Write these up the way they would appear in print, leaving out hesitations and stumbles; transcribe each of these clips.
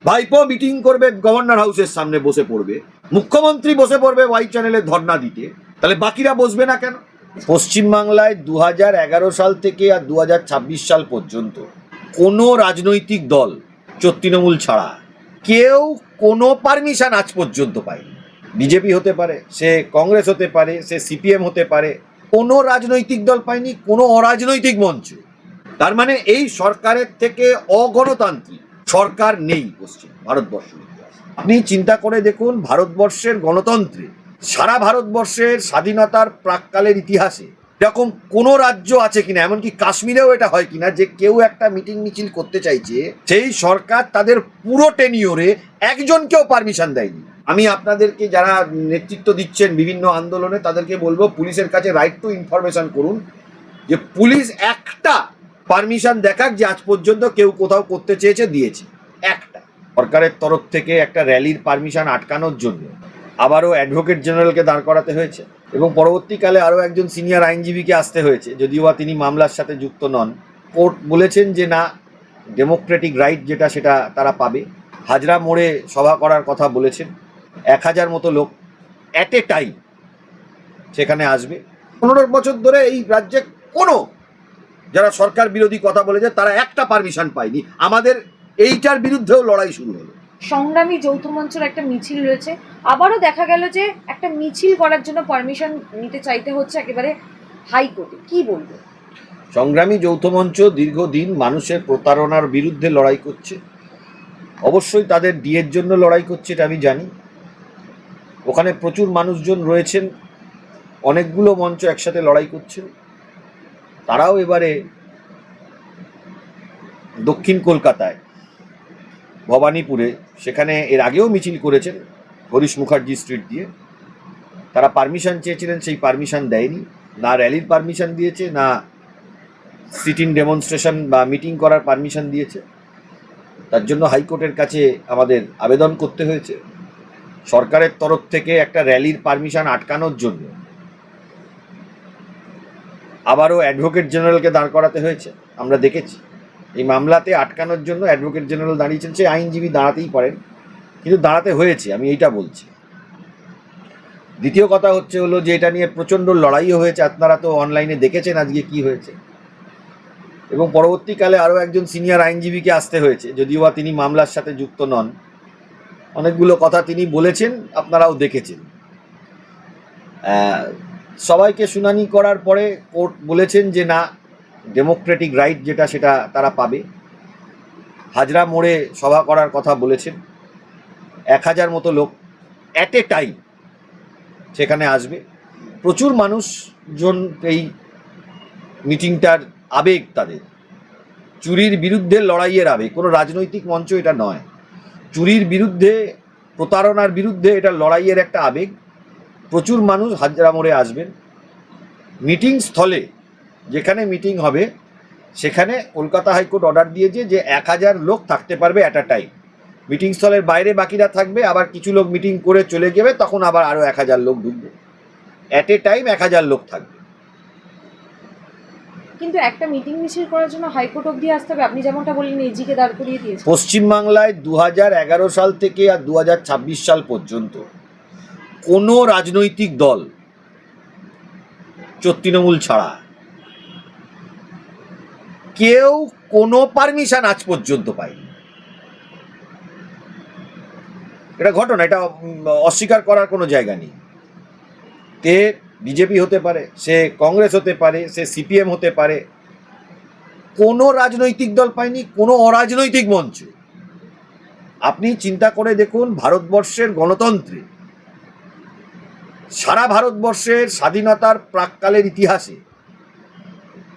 ভাইপো মিটিং করবে গভর্নর হাউসের সামনে বসে পড়বে, মুখ্যমন্ত্রী বসে পড়বে ওয়াই চ্যানেলে ধর্ণা দিতে, তাহলে বাকিরা বসবে না কেন? পশ্চিমবাংলায় 2011 সাল থেকে আর 2026 সাল পর্যন্ত কোনো রাজনৈতিক দল তৃণমূল ছাড়া কেউ কোনো পারমিশন আজ পর্যন্ত পায়নি। বিজেপি হতে পারে, সে কংগ্রেস হতে পারে, সে সিপিএম হতে পারে, কোনো রাজনৈতিক দল পায়নি, কোনো অরাজনৈতিক মঞ্চ। তার মানে এই সরকারের থেকে অগণতান্ত্রিক সরকার নেই পশ্চিম ভারতবর্ষের ইতিহাসে। আপনি চিন্তা করে দেখুন, ভারতবর্ষের গণতন্ত্রে সারা ভারতবর্ষের স্বাধীনতার প্রাককালের ইতিহাসে এরকম কোনো রাজ্য আছে কিনা, এমনকি কাশ্মীরেও এটা হয় কিনা, যে কেউ একটা মিটিং মিছিল করতে চাইছে, সেই সরকার তাদের পুরো টেনিওরে একজনকেও পারমিশন দেয়নি। আমি আপনাদেরকে যারা নেতৃত্ব দিচ্ছেন বিভিন্ন আন্দোলনে তাদেরকে বলবো, পুলিশের কাছে রাইট টু ইনফরমেশন করুন, যে পুলিশ একটা পারমিশন দেখাক যে আজ পর্যন্ত কেউ কোথাও করতে চেয়েছে দিয়েছে একটা। সরকারের তরফ থেকে একটা র্যালির পারমিশন আটকানোর জন্য আবারও অ্যাডভোকেট জেনারেলকে দাঁড় করাতে হয়েছে এবং পরবর্তীকালে আরও একজন সিনিয়র আইনজীবীকে আসতে হয়েছে, যদিও বা তিনি মামলার সাথে যুক্ত নন। কোর্ট বলেছেন যে না, ডেমোক্রেটিক রাইট যেটা সেটা তারা পাবে। হাজরা মোড়ে সভা করার কথা বলেছেন, 1000 মতো লোক অ্যাট এ টাইম সেখানে আসবে। 15 বছর ধরে এই রাজ্যে কোনো যারা সরকার বিরোধী কথা বলেছে তারা একটা পারমিশন পায়নি। আমাদের এইটার বিরুদ্ধেও লড়াই শুরু হলো। সংগ্রামী যৌথ মঞ্চের একটা মিছিল রয়েছে, আবারও দেখা গেল যে একটা মিছিল করার জন্য পারমিশন নিতে চাইতে হচ্ছে একেবারে হাইকোর্টে, কি বলবো? সংগ্রামী যৌথ মঞ্চ দীর্ঘদিন মানুষের প্রতারণার বিরুদ্ধে লড়াই করছে। অবশ্যই তাদের ডিএর জন্য লড়াই করছে, এটা আমি জানি। ওখানে প্রচুর মানুষজন রয়েছেন, অনেকগুলো মঞ্চ একসাথে লড়াই করছেন। তারাও এবারে দক্ষিণ কলকাতায় ভবানীপুরে, সেখানে এর আগেও মিছিল করেছেন হরিশ মুখার্জি স্ট্রিট দিয়ে। তারা পারমিশন চেয়েছিলেন, সেই পারমিশন দেয়নি। না র্যালির পারমিশন দিয়েছে, না সিটিং ডেমনস্ট্রেশন বা মিটিং করার পারমিশন দিয়েছে। তার জন্য হাইকোর্টের কাছে আমাদের আবেদন করতে হয়েছে। সরকারের তরফ থেকে একটা র্যালির পারমিশন আটকানোর জন্য আবারও অ্যাডভোকেট জেনারেলকে দাঁড় করাতে হয়েছে। আমরা দেখেছি এই মামলাতে আটকানোর জন্য অ্যাডভোকেট জেনারেল দাঁড়িয়েছেন, সে আইনজীবী দাঁড়াতেই পারেন, কিন্তু দাঁড়াতে হয়েছে, আমি এইটা বলছি। দ্বিতীয় কথা হলো যে এটা নিয়ে প্রচণ্ড লড়াইও হয়েছে, আপনারা তো অনলাইনে দেখেছেন আজকে কি হয়েছে। এবং পরবর্তীকালে আরও একজন সিনিয়র আইনজীবীকে আসতে হয়েছে, যদিও বা তিনি মামলার সাথে যুক্ত নন। অনেকগুলো কথা তিনি বলেছেন, আপনারাও দেখেছেন। সবাইকে শুনানি করার পরে কোর্ট বলেছেন যে না, ডেমোক্রেটিক রাইট যেটা সেটা তারা পাবে। হাজরা মোড়ে সভা করার কথা বলেছেন, 1000 মতো লোক অ্যাট এ টাইম সেখানে আসবে। প্রচুর মানুষজন এই মিটিংটার আবেগ, তাদের চুরির বিরুদ্ধে লড়াইয়ের আবেগ। কোনো রাজনৈতিক মঞ্চ এটা নয়, চুরির বিরুদ্ধে, প্রতারণার বিরুদ্ধে এটা লড়াইয়ের একটা আবেগ। প্রচুর মানুষ হাজরা মোড়ে আসবেন। মিটিং স্থলে যেখানে মিটিং হবে সেখানে কলকাতা হাইকোর্ট অর্ডার দিয়েছে যে 1000 লোক থাকতে পারবে অ্যাট আ টাইম। মিটিং স্থলের বাইরে বাকিরা থাকবে, আবার কিছু লোক মিটিং করে চলে যাবে, তখন আবার আরও 1000 লোক ঢুকবে। অ্যাট এ টাইম 1000 লোক থাকবে। কিন্তু একটা মিটিং মিছিল করার জন্য হাইকোর্ট অবধি আসতে হবে, আপনি যেমনটা বললেন এজিকে দাঁড় করিয়ে দিয়েছে। পশ্চিমবাংলায় 2011 সাল থেকে আর 2026 সাল পর্যন্ত কোনো রাজনৈতিক দল তৃণমূল ছাড়া কেউ কোনো পারমিশন আজ পর্যন্ত পায়নি। এটা ঘটনা, এটা অস্বীকার করার কোনো জায়গা নেই। তে বিজেপি হতে পারে, সে কংগ্রেস হতে পারে, সে সিপিএম হতে পারে, কোনো রাজনৈতিক দল পায়নি, কোনো অরাজনৈতিক মঞ্চ। আপনি চিন্তা করে দেখুন, ভারতবর্ষের গণতন্ত্রে সারা ভারতবর্ষের স্বাধীনতার প্রাককালের ইতিহাসে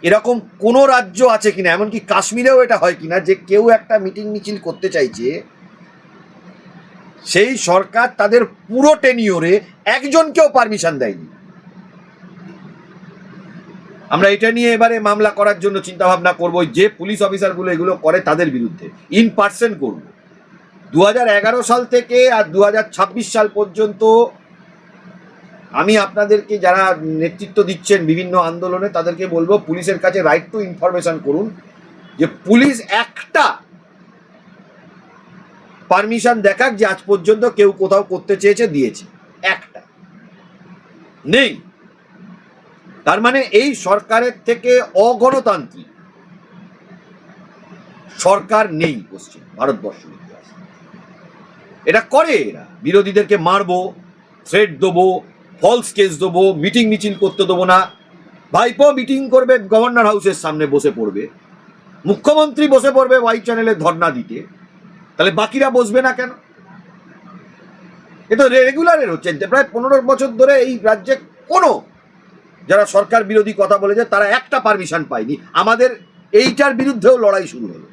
এরকম কোনো রাজ্য আছে কিনা, এমনকি কাশ্মীরেও এটা হয় কিনা, যে কেউ একটা মিটিং মিছিল করতে চাইছে, সেই সরকার তাদের পুরো টেনিওরে একজনকেও পারমিশন দেয়নি। আমরা এটা নিয়ে এবারে মামলা করার জন্য চিন্তা ভাবনা করবো, যে পুলিশ অফিসারগুলো এগুলো করে তাদের বিরুদ্ধে ইন পার্সন করব। 2011 সাল থেকে আর 2026 সাল পর্যন্ত আমি আপনাদেরকে যারা নেতৃত্ব দিচ্ছেন বিভিন্ন আন্দোলনে তাদেরকে বলবো, পুলিশের কাছে রাইট টু ইনফরমেশন করুন, যে পুলিশ একটা পারমিশন দেখাক যে আজ পর্যন্ত কেউ কোথাও করতে চেয়েছে দিয়েছে, একটা নেই। তার মানে এই সরকারের থেকে অগণতান্ত্রিক সরকার নেই পশ্চিম ভারতবর্ষের ইতিহাসে। এটা করে এরা, বিরোধীদেরকে মারবো, থ্রেট দেবো, ফলস কেস দেবো, মিটিং মিছিল করতে দেবো না। ভাইপো মিটিং করবে গভর্নর হাউসের সামনে বসে পড়বে, মুখ্যমন্ত্রী বসে পড়বে ওয়াই চ্যানেলে ধর্ণা দিতে, তাহলে বাকিরা বসবে না কেন? এ তো রেগুলারের হচ্ছে। প্রায় 15 বছর ধরে এই রাজ্যে কোনো যারা সরকার বিরোধী কথা বলেছে তারা একটা পারমিশন পায়নি। আমাদের এইটার বিরুদ্ধেও লড়াই শুরু হলো।